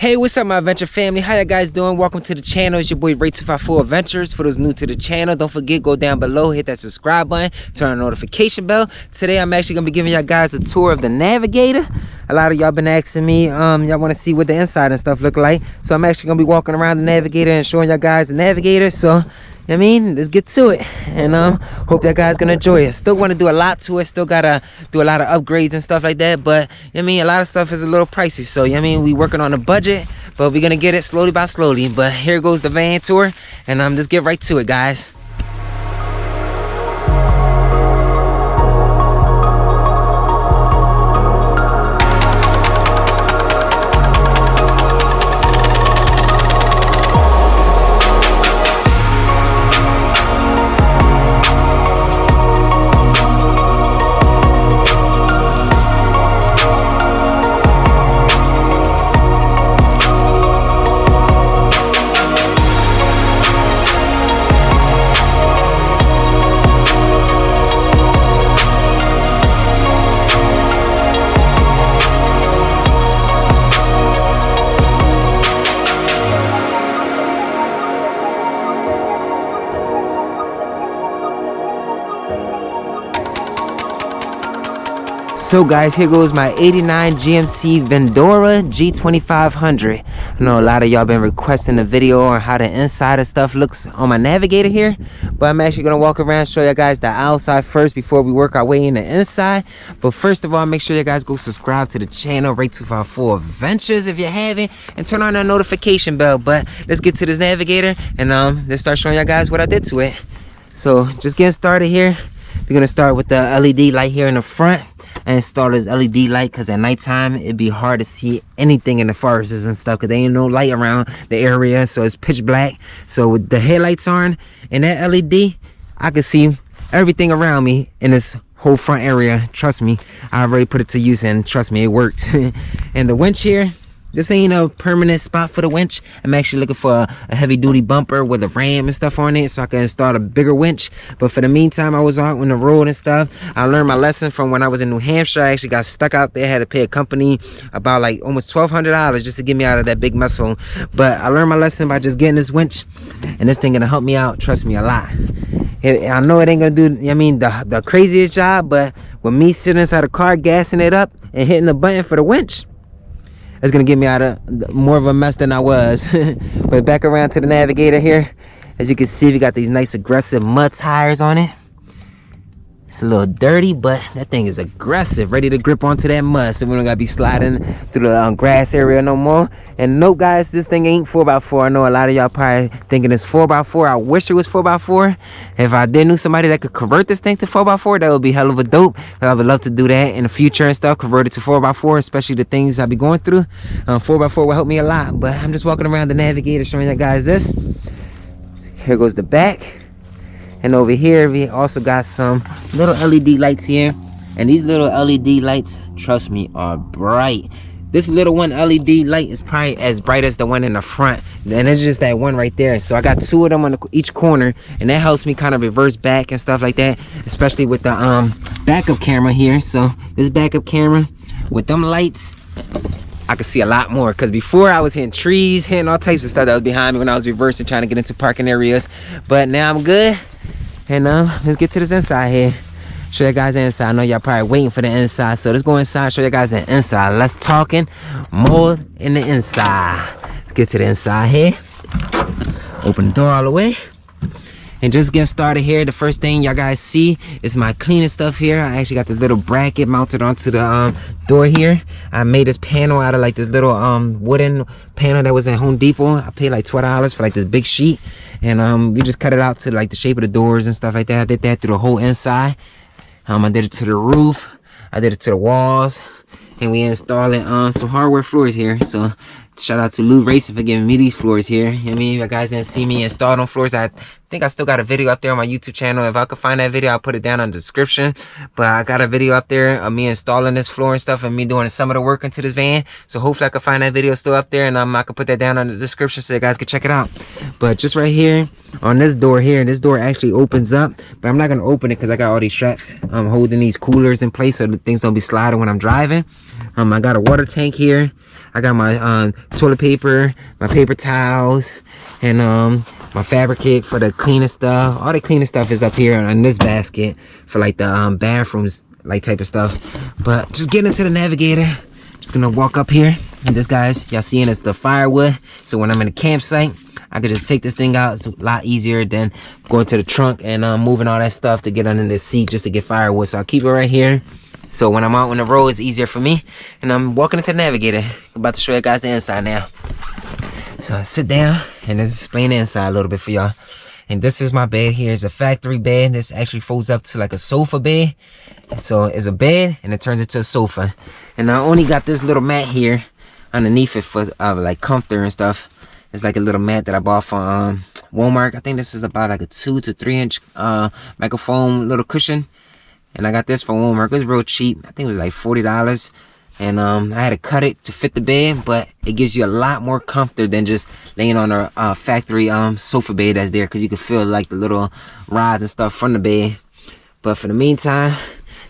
Hey, what's up, my adventure family? How you guys doing? Welcome to the channel. It's your boy Ray254 Adventures. For those new to the channel, don't forget, go down below, hit that subscribe button, turn on the notification bell. Today I'm actually gonna be giving y'all guys a tour of the Navigator. A lot of y'all been asking me, y'all want to see what the inside and stuff look like, so I'm actually gonna be walking around the Navigator and showing y'all guys the Navigator. So I mean, let's get to it, and hope that guys gonna enjoy it. Still want to do a lot to it, still gotta do a lot of upgrades and stuff like that, but I mean, a lot of stuff is a little pricey, so I mean, we working on a budget, but we're gonna get it slowly by slowly. But here goes the van tour, and let's get right to it, guys. So guys, here goes my 89 GMC VANDURA G2500. I know a lot of y'all been requesting a video on how the inside of stuff looks on my Navigator here, but I'm actually gonna walk around, show you guys the outside first before we work our way in the inside. But first of all, make sure you guys go subscribe to the channel Ray254 Adventures if you haven't, and turn on that notification bell. But let's get to this Navigator, and let's start showing you guys what I did to it. So just getting started here, we're gonna start with the LED light here in the front. I installed this LED light because at nighttime it'd be hard to see anything in the forests and stuff, because there ain't no light around the area, so it's pitch black. So with the headlights on and that LED, I can see everything around me in this whole front area. Trust me, I already put it to use, and trust me, it worked. And the winch here, this ain't a permanent spot for the winch. I'm actually looking for a heavy duty bumper with a ram and stuff on it, so I can install a bigger winch. But for the meantime, I was out on the road and stuff. I learned my lesson from when I was in New Hampshire. I actually got stuck out there, had to pay a company about like almost $1,200 just to get me out of that big mess hole. But I learned my lesson by just getting this winch, and this thing gonna help me out, trust me, a lot. I know it ain't gonna do, I mean, the craziest job, but with me sitting inside the car gassing it up and hitting the button for the winch, it's gonna get me out of more of a mess than I was. But back around to the Navigator here, as you can see, we got these nice aggressive mud tires on it. It's a little dirty, but that thing is aggressive, ready to grip onto that mud, so we don't gotta be sliding through the grass area no more. And no, guys, this thing ain't 4x4. I know a lot of y'all probably thinking it's 4x4. I wish it was 4x4. If I did know somebody that could convert this thing to 4x4, that would be hell of a dope. I would love to do that in the future and stuff, convert it to 4x4, especially the things I be going through. 4x4 will help me a lot. But I'm just walking around the Navigator showing you guys this. Here goes the back. And over here, we also got some little LED lights here. And these little LED lights, trust me, are bright. This little one LED light is probably as bright as the one in the front. And it's just that one right there. So I got two of them on each corner. And that helps me kind of reverse back and stuff like that. Especially with the backup camera here. So this backup camera with them lights, I could see a lot more, because before I was hitting trees, hitting all types of stuff that was behind me when I was reversing, trying to get into parking areas. But now I'm good. And let's get to this inside here. Show you guys the inside. I know y'all probably waiting for the inside, so let's go inside, show you guys the inside. Let's talking more in the inside. Let's get to the inside here. Open the door all the way. And just getting started here, the first thing y'all guys see is my cleaning stuff here. I actually got this little bracket mounted onto the door here. I made this panel out of like this little wooden panel that was at Home Depot. I paid like $12 for like this big sheet. And we just cut it out to like the shape of the doors and stuff like that. I did that through the whole inside. I did it to the roof. I did it to the walls. And we installing some hardware floors here. So shout out to Lou Racing for giving me these floors here. I mean, if you guys didn't see me install them floors, I think I still got a video up there on my YouTube channel. If I could find that video, I'll put it down in the description. But I got a video up there of me installing this floor and stuff, and me doing some of the work into this van. So hopefully I can find that video still up there, and I can put that down in the description so you guys can check it out. But just right here on this door here, this door actually opens up, but I'm not gonna open it because I got all these straps holding these coolers in place so the things don't be sliding when I'm driving. I got a water tank here. I got my toilet paper, my paper towels, and my fabric kit for the cleaning stuff. All the cleaning stuff is up here in this basket for like the bathrooms, like type of stuff. But just get into the Navigator. Just gonna walk up here, and this, guys, y'all seeing, it's the firewood. So when I'm in a campsite, I could just take this thing out. It's a lot easier than going to the trunk and moving all that stuff to get under the seat just to get firewood. So I'll keep it right here. So when I'm out on the road, it's easier for me. And I'm walking into the Navigator. I'm about to show you guys the inside now. So I sit down and then explain the inside a little bit for y'all. And this is my bed here. It's a factory bed. This actually folds up to like a sofa bed. So it's a bed and it turns into a sofa. And I only got this little mat here underneath it for like comfort and stuff. It's like a little mat that I bought from Walmart. I think this is about like a 2 to 3 inch microfoam little cushion. And I got this from Walmart. It was real cheap. I think it was like $40. And I had to cut it to fit the bed, but it gives you a lot more comfort than just laying on a factory sofa bed that's there, because you can feel like the little rods and stuff from the bed. But for the meantime,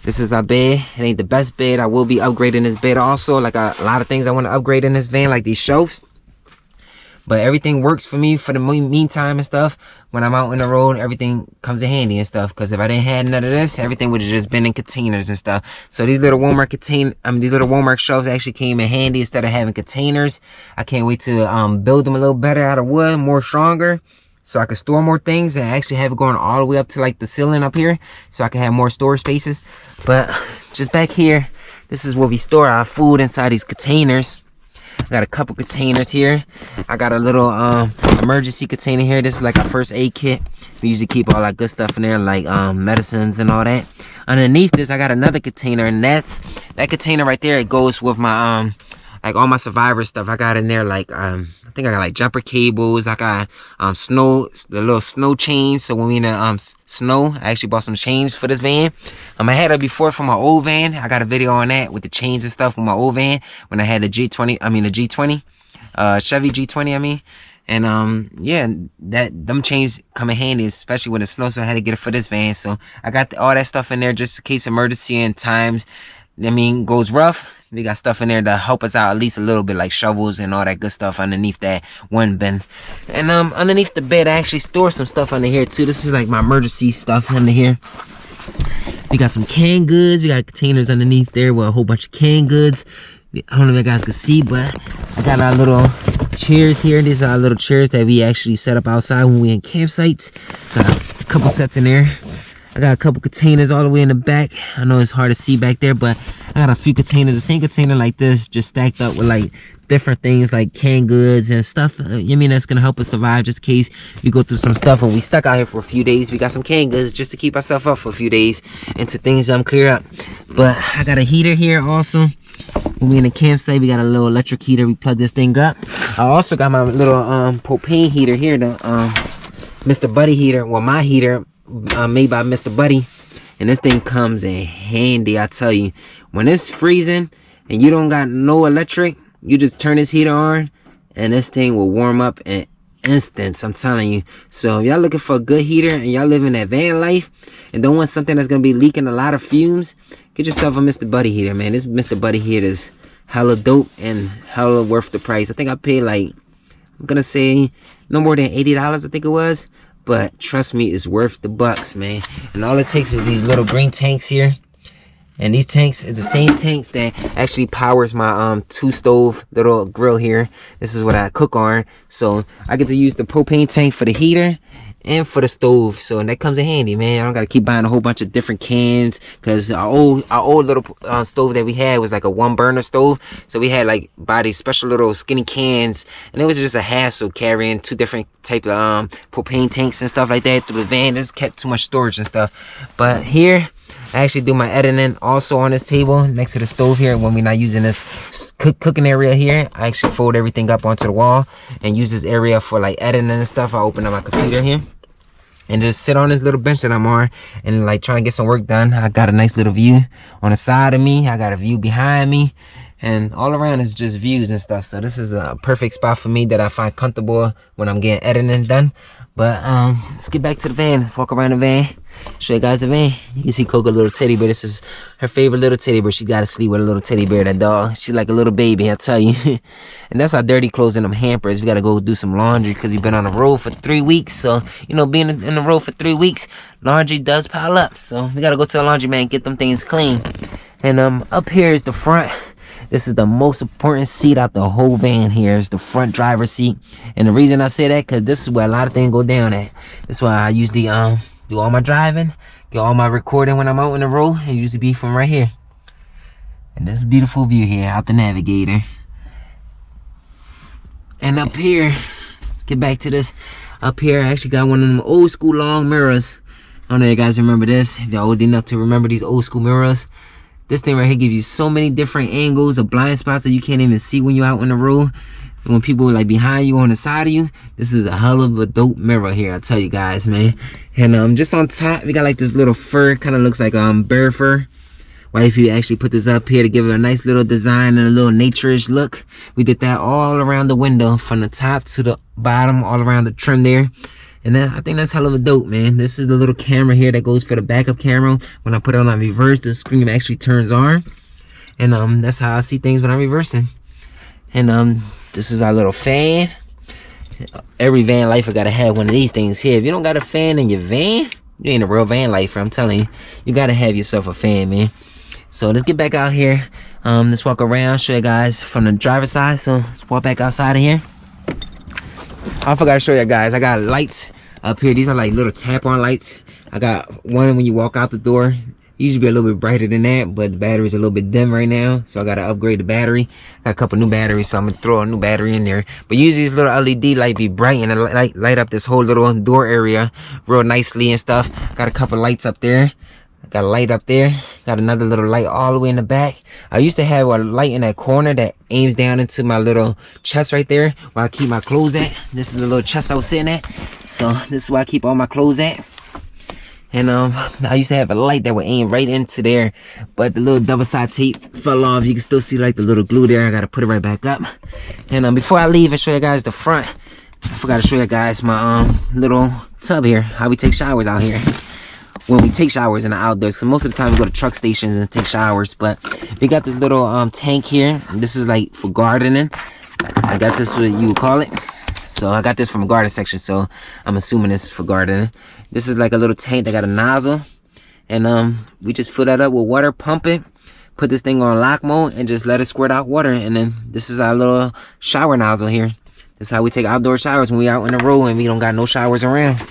this is our bed. It ain't the best bed. I will be upgrading this bed also. Like a lot of things I want to upgrade in this van, like these shelves. But everything works for me for the meantime and stuff. When I'm out on the road, everything comes in handy and stuff. Because if I didn't have none of this, everything would have just been in containers and stuff. So these little Walmart these little Walmart shelves actually came in handy instead of having containers. I can't wait to build them a little better out of wood, more stronger, so I can store more things and actually have it going all the way up to like the ceiling up here, so I can have more storage spaces. But just back here, this is where we store our food inside these containers. I got a couple containers here. I got a little emergency container here. This is like our first aid kit. We usually keep all that good stuff in there, like medicines and all that. Underneath this, I got another container, and that container right there, it goes with my like all my survivor stuff. I got in there like I think I got like jumper cables. I got the little snow chains. So when we in the snow, I actually bought some chains for this van. I had it before for my old van. I got a video on that with the chains and stuff with my old van when I had the G20. I mean the G20, Chevy G20. I mean, and yeah, them chains come in handy, especially when it snows. So I had to get it for this van. So I got all that stuff in there just in case emergency and times, I mean, goes rough. We got stuff in there to help us out at least a little bit, like shovels and all that good stuff underneath that one bin. And underneath the bed, I actually store some stuff under here too. This is like my emergency stuff under here. We got some canned goods. We got containers underneath there with a whole bunch of canned goods. I don't know if you guys can see, but I got our little chairs here. These are our little chairs that we actually set up outside when we in campsites. Got a couple sets in there. I got a couple containers all the way in the back. I know it's hard to see back there, but I got a few containers, the same container like this, just stacked up with like different things like canned goods and stuff. I mean, that's gonna help us survive just in case we go through some stuff and we stuck out here for a few days. We got some canned goods just to keep ourselves up for a few days until things clear up. But I got a heater here also. When we in the campsite, we got a little electric heater. We plug this thing up. I also got my little propane heater here, the Mr. Buddy heater. Well, my heater made by Mr. Buddy, and this thing comes in handy. I tell you, when it's freezing and you don't got no electric, you just turn this heater on and this thing will warm up in instance. I'm telling you. So if y'all looking for a good heater and y'all living that van life and don't want something that's gonna be leaking a lot of fumes, get yourself a Mr. Buddy heater, man. This Mr. Buddy heater is hella dope and hella worth the price. I think I paid like, I'm gonna say no more than $80, I think it was. But trust me, it's worth the bucks, man. And all it takes is these little green tanks here. And these tanks is the same tanks that actually powers my 2-stove little grill here. This is what I cook on. So I get to use the propane tank for the heater and for the stove. So that comes in handy, man. I don't gotta keep buying a whole bunch of different cans, because our old little stove that we had was like a 1-burner stove. So we had like buy these special little skinny cans, and it was just a hassle carrying 2 different type of propane tanks and stuff like that through the van. This kept too much storage and stuff. But here I actually do my editing also on this table next to the stove here. When we're not using this cooking area here, I actually fold everything up onto the wall and use this area for like editing and stuff. I open up my computer here and just sit on this little bench that I'm on and like trying to get some work done. I got a nice little view on the side of me. I got a view behind me. and all around is just views and stuff. So this is a perfect spot for me that I find comfortable when I'm getting editing done. But let's get back to the van. Let's walk around the van, show you guys the van. You can see Coco, little teddy bear. This is her favorite little teddy bear. She gotta sleep with a little teddy bear, that dog. She's like a little baby, I tell you. And that's our dirty clothes in them hampers. We gotta go do some laundry because we've been on the road for 3 weeks. So, you know, being in the road for 3 weeks, laundry does pile up. So we gotta go to the laundry, man, get them things clean. And up here is the front. This is the most important seat out the whole van here. Is the front driver's seat. And the reason I say that, because this is where a lot of things go down at. That's why I usually do all my driving, get all my recording when I'm out on the road. It usually be from right here. And this beautiful view here out the Navigator. And up here, let's get back to this. Up here, I actually got one of them old school long mirrors. I don't know if you guys remember this. If y'all old enough to remember these old school mirrors. This thing right here gives you so many different angles of blind spots that you can't even see when you're out on the road. And when people are like behind you, on the side of you, this is a hell of a dope mirror here, I tell you guys, man. And just on top, we got like this little fur, kind of looks like bear fur. Well, if you actually put this up here to give it a nice little design and a little nature-ish look, we did that all around the window, from the top to the bottom, all around the trim there. And I think that's hell of a dope, man. This is the little camera here that goes for the backup camera. When I put it on reverse, the screen actually turns on. And that's how I see things when I'm reversing. And this is our little fan. Every van lifer gotta have one of these things here. If you don't got a fan in your van, you ain't a real van lifer, I'm telling you. You gotta have yourself a fan, man. So let's get back out here. Let's walk around, show you guys from the driver's side. So let's walk back outside of here. I forgot to show you guys, I got lights up here. These are like little tap-on lights. I got one when you walk out the door. Usually be a little bit brighter than that, but the battery's a little bit dim right now, so I gotta upgrade the battery. Got a couple new batteries, so I'm gonna throw a new battery in there. But usually this little LED light be bright and it light up this whole little door area real nicely and stuff. Got a couple lights up there. Got a light up there. Got another little light all the way in the back. I used to have a light in that corner that aims down into my little chest right there, where I keep my clothes at. This is the little chest I was sitting at. So this is where I keep all my clothes at. And I used to have a light that would aim right into there, but the little double side tape fell off. You can still see like the little glue there. I gotta put it right back up. And before I leave and show you guys the front, I forgot to show you guys my little tub here, how we take showers out here. When we take showers in the outdoors, so most of the time we go to truck stations and take showers, but we got this little tank here. This is like for gardening, I guess this is what you would call it. So I got this from a garden section, so I'm assuming this is for gardening. This is like a little tank that got a nozzle, and we just fill that up with water, pump it, put this thing on lock mode, and just let it squirt out water. And then this is our little shower nozzle here. This is how we take outdoor showers when we out on the road and we don't got no showers around.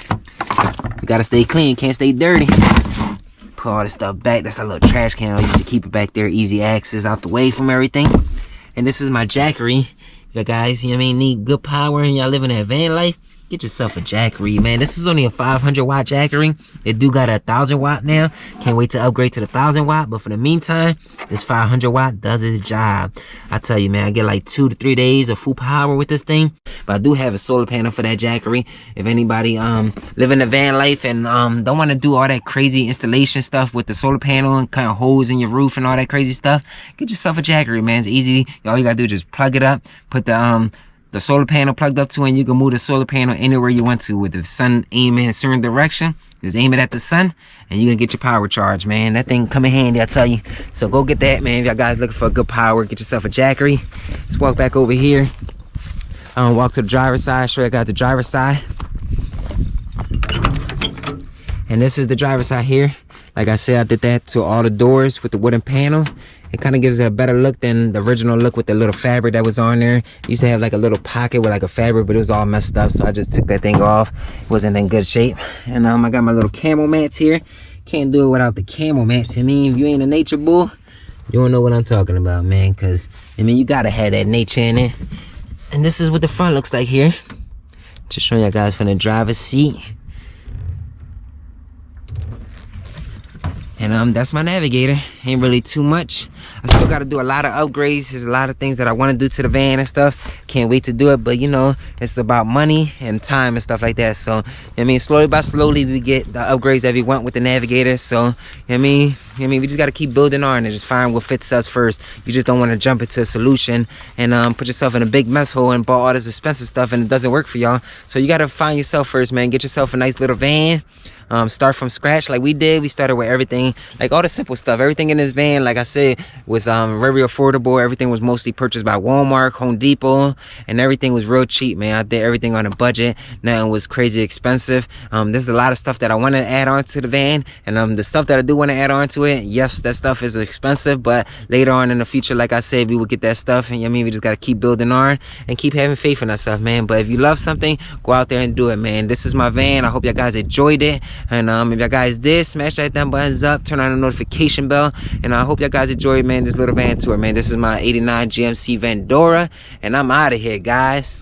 We gotta stay clean, can't stay dirty. Put all this stuff back. That's a little trash can. I used to keep it back there, easy access out the way from everything. And this is my jackery. If you guys, you know what I mean, need good power and y'all living that van life, get yourself a jackery, man. This is only a 500 watt jackery. It do got a 1000 watt now. Can't wait to upgrade to the 1000 watt, but for the meantime, this 500 watt does its job. I tell you, man, I get like 2 to 3 days of full power with this thing. But I do have a solar panel for that jackery. If anybody living a van life and don't want to do all that crazy installation stuff with the solar panel and kind of holes in your roof and all that crazy stuff, get yourself a jackery, man. It's easy. All you gotta do is just plug it up, put the solar panel plugged up to, and you can move the solar panel anywhere you want to with the sun aiming in a certain direction. Just aim it at the sun and you're gonna get your power charge, man. That thing come in handy, I tell you. So go get that, man. If y'all guys looking for good power, get yourself a jackery. Let's walk back over here. Walk to the driver's side, show you guys the driver's side. And this is the driver's side here. Like I said, I did that to all the doors with the wooden panel. It kind of gives it a better look than the original look with the little fabric that was on there. It used to have like a little pocket with like a fabric, but it was all messed up, so I just took that thing off. It wasn't in good shape. And I got my little camel mats here. Can't do it without the camel mats. I mean, if you ain't a nature bull, you don't know what I'm talking about, man. Because, I mean, you got to have that nature in it. And this is what the front looks like here. Just showing you guys from the driver's seat. And that's my Navigator. Ain't really too much. I still got to do a lot of upgrades. There's a lot of things that I want to do to the van and stuff. Can't wait to do it, but you know, it's about money and time and stuff like that. So I mean, slowly by slowly we get the upgrades that we want with the Navigator. So I mean, we just got to keep building on and just find what fits us first. You just don't want to jump into a solution and put yourself in a big mess hole and buy all this expensive stuff and it doesn't work for y'all. So you got to find yourself first, man. Get yourself a nice little van. Start from scratch like we did. We started with everything, like all the simple stuff. Everything in this van, like I said, was very affordable. Everything was mostly purchased by Walmart, Home Depot, and everything was real cheap, man. I did everything on a budget. Nothing was crazy expensive. There's a lot of stuff that I want to add on to the van, and the stuff that I do want to add on to it, yes, that stuff is expensive, but later on in the future, like I said, we will get that stuff. And we just got to keep building on and keep having faith in that stuff, man. But if you love something, go out there and do it, man. This is my van. I hope y'all guys enjoyed it. And if y'all guys did, smash that damn buttons up, turn on the notification bell, and I hope y'all guys enjoyed, man, this little van tour, man. This is my '89 GMC Vandura, and I'm out of here, guys.